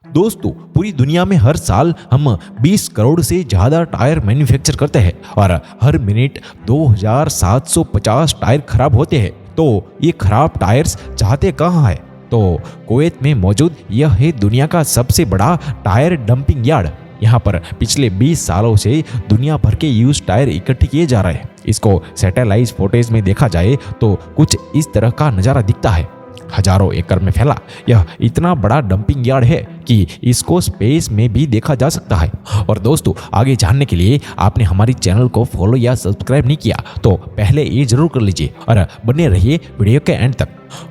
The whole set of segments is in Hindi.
दोस्तों, पूरी दुनिया में हर साल हम 20 करोड़ से ज़्यादा टायर मैन्युफैक्चर करते हैं और हर मिनट 2750 टायर खराब होते हैं। तो ये खराब टायर्स जाते कहाँ हैं? तो कुवैत में मौजूद यह है दुनिया का सबसे बड़ा टायर डंपिंग यार्ड। यहाँ पर पिछले 20 सालों से दुनिया भर के यूज टायर इकट्ठे किए जा रहे हैं। इसको सैटेलाइट फुटेज में देखा जाए तो कुछ इस तरह का नज़ारा दिखता है। हजारों एकड़ में फैला यह इतना बड़ा डंपिंग यार्ड है कि इसको स्पेस में भी देखा जा सकता है। और दोस्तों, आगे जानने के लिए आपने हमारी चैनल को फॉलो या सब्सक्राइब नहीं किया तो पहले ये जरूर कर लीजिए और बने रहिए वीडियो के एंड तक।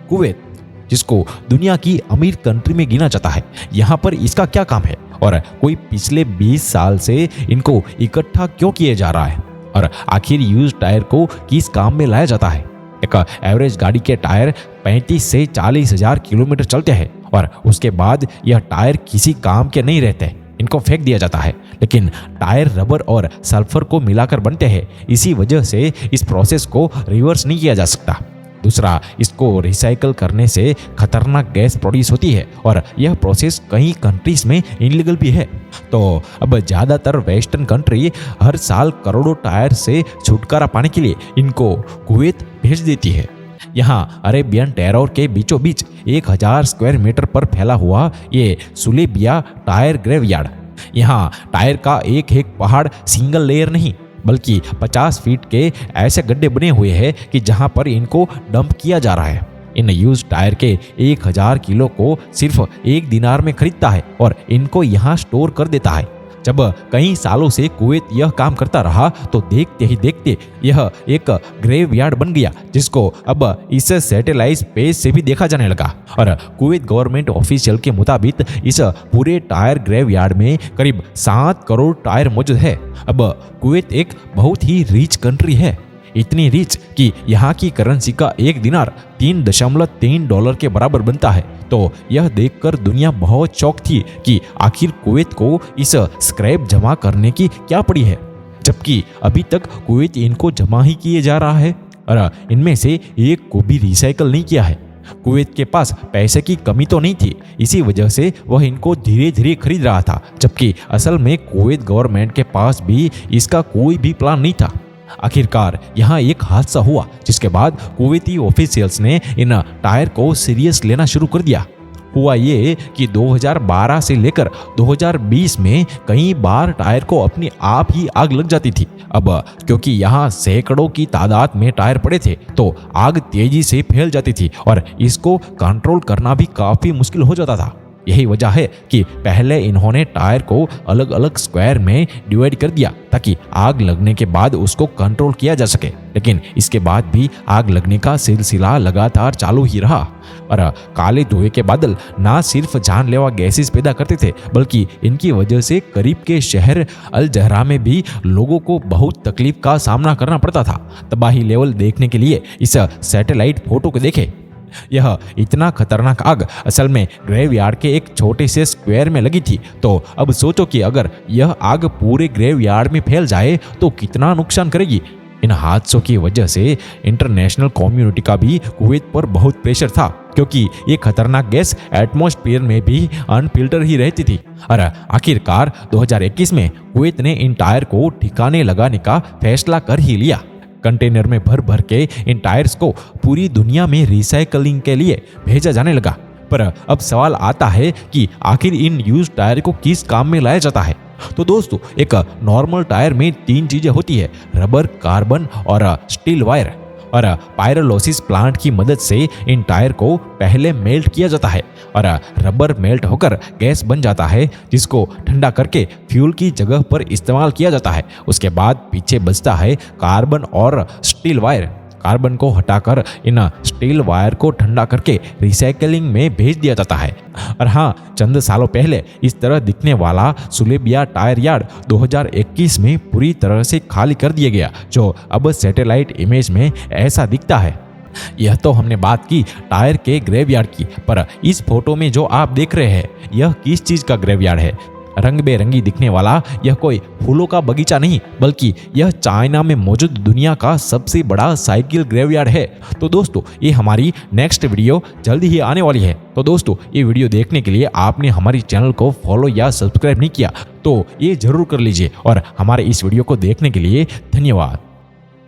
कुवैत, जिसको दुनिया की अमीर कंट्री में गिना जाता है, यहाँ पर इसका क्या काम है और कोई पिछले 20 साल से इनको इकट्ठा क्यों किया जा रहा है और आखिर यूज टायर को किस काम में लाया जाता है? एक एवरेज गाड़ी के टायर 35 से 40 हजार किलोमीटर चलते हैं और उसके बाद यह टायर किसी काम के नहीं रहते, इनको फेंक दिया जाता है। लेकिन टायर रबर और सल्फर को मिलाकर बनते हैं, इसी वजह से इस प्रोसेस को रिवर्स नहीं किया जा सकता। दूसरा, इसको रिसाइकल करने से खतरनाक गैस प्रोड्यूस होती है और यह प्रोसेस कई कंट्रीज में इनलीगल भी है। तो अब ज़्यादातर वेस्टर्न कंट्री हर साल करोड़ों टायर से छुटकारा पाने के लिए इनको कुवैत भेज देती है। यहाँ अरेबियन टेरोर के बीचों बीच 1000 स्क्वायर मीटर पर फैला हुआ ये सुलेबिया टायर ग्रेवयार्ड। यहाँ टायर का एक एक पहाड़ सिंगल लेयर नहीं बल्कि 50 फीट के ऐसे गड्ढे बने हुए हैं कि जहां पर इनको डंप किया जा रहा है। इन यूज टायर के 1000 किलो को सिर्फ 1 दिनार में खरीदता है और इनको यहाँ स्टोर कर देता है। जब कई सालों से कुवैत यह काम करता रहा तो देखते ही देखते यह एक ग्रेव यार्ड बन गया, जिसको अब इस सैटेलाइट स्पेस से भी देखा जाने लगा। और कुवैत गवर्नमेंट ऑफिशियल के मुताबिक इस पूरे टायर ग्रेव यार्ड में करीब 7 करोड़ टायर मौजूद है। अब कुवैत एक बहुत ही रिच कंट्री है, इतनी रिच कि यहाँ की करेंसी का 1 दिनार $3.3 के बराबर बनता है। तो यह देखकर दुनिया बहुत शौक थी कि आखिर कुवैत को इस स्क्रैप जमा करने की क्या पड़ी है, जबकि अभी तक कुवैत इनको जमा ही किए जा रहा है और इनमें से एक को भी रिसाइकल नहीं किया है। कुवैत के पास पैसे की कमी तो नहीं थी, इसी वजह से वह इनको धीरे धीरे खरीद रहा था, जबकि असल में कुवैत गवर्नमेंट के पास भी इसका कोई भी प्लान नहीं था। आखिरकार यहाँ एक हादसा हुआ, जिसके बाद कुवैती ऑफिशियल्स ने इन टायर को सीरियस लेना शुरू कर दिया। हुआ ये कि 2012 से लेकर 2020 में कई बार टायर को अपने आप ही आग लग जाती थी। अब क्योंकि यहाँ सैकड़ों की तादाद में टायर पड़े थे तो आग तेजी से फैल जाती थी और इसको कंट्रोल करना भी काफ़ी मुश्किल हो जाता था। यही वजह है कि पहले इन्होंने टायर को अलग अलग स्क्वायर में डिवाइड कर दिया ताकि आग लगने के बाद उसको कंट्रोल किया जा सके। लेकिन इसके बाद भी आग लगने का सिलसिला लगातार चालू ही रहा और काले धुएं के बादल ना सिर्फ जानलेवा गैसेस पैदा करते थे, बल्कि इनकी वजह से करीब के शहर अल जहरा में भी लोगों को बहुत तकलीफ का सामना करना पड़ता था। तबाही लेवल देखने के लिए इस सैटेलाइट फोटो को देखें। यह इतना खतरनाक आग असल में ग्रेव यार्ड के एक छोटे से स्क्वायर में लगी थी। तो अब सोचो कि अगर यह आग पूरे ग्रेव यार्ड में फैल जाए तो कितना नुकसान करेगी। इन हादसों की वजह से इंटरनेशनल कम्युनिटी का भी कुवैत पर बहुत प्रेशर था, क्योंकि ये खतरनाक गैस एटमॉस्फेयर में भी अनफिल्टर ही रहती थी। और आखिरकार 2021 में कुवैत ने इन टायर को ठिकाने लगाने का फैसला कर ही लिया। कंटेनर में भर भर के इन टायर्स को पूरी दुनिया में रिसाइकलिंग के लिए भेजा जाने लगा। पर अब सवाल आता है कि आखिर इन यूज टायर को किस काम में लाया जाता है? तो दोस्तों, एक नॉर्मल टायर में 3 चीजें होती है: रबर, कार्बन और स्टील वायर। और पायरोलिसिस प्लांट की मदद से इन टायर को पहले मेल्ट किया जाता है और रबर मेल्ट होकर गैस बन जाता है, जिसको ठंडा करके फ्यूल की जगह पर इस्तेमाल किया जाता है। उसके बाद पीछे बचता है कार्बन और स्टील वायर। कार्बन को हटाकर इन स्टील वायर को ठंडा करके रिसाइकलिंग में भेज दिया जाता है। और हाँ, चंद सालों पहले इस तरह दिखने वाला सुलेबिया टायर यार्ड 2021 में पूरी तरह से खाली कर दिया गया, जो अब सैटेलाइट इमेज में ऐसा दिखता है। यह तो हमने बात की टायर के ग्रेवयार्ड की, पर इस फोटो में जो आप देख रहे हैं यह किस चीज का ग्रेवयार्ड है? रंग बेरंगी दिखने वाला यह कोई फूलों का बगीचा नहीं, बल्कि यह चाइना में मौजूद दुनिया का सबसे बड़ा साइकिल ग्रेवयार्ड है। तो दोस्तों ये हमारी नेक्स्ट वीडियो जल्दी ही आने वाली है। तो दोस्तों ये वीडियो देखने के लिए आपने हमारी चैनल को फॉलो या सब्सक्राइब नहीं किया तो ये जरूर कर लीजिए और हमारे इस वीडियो को देखने के लिए धन्यवाद।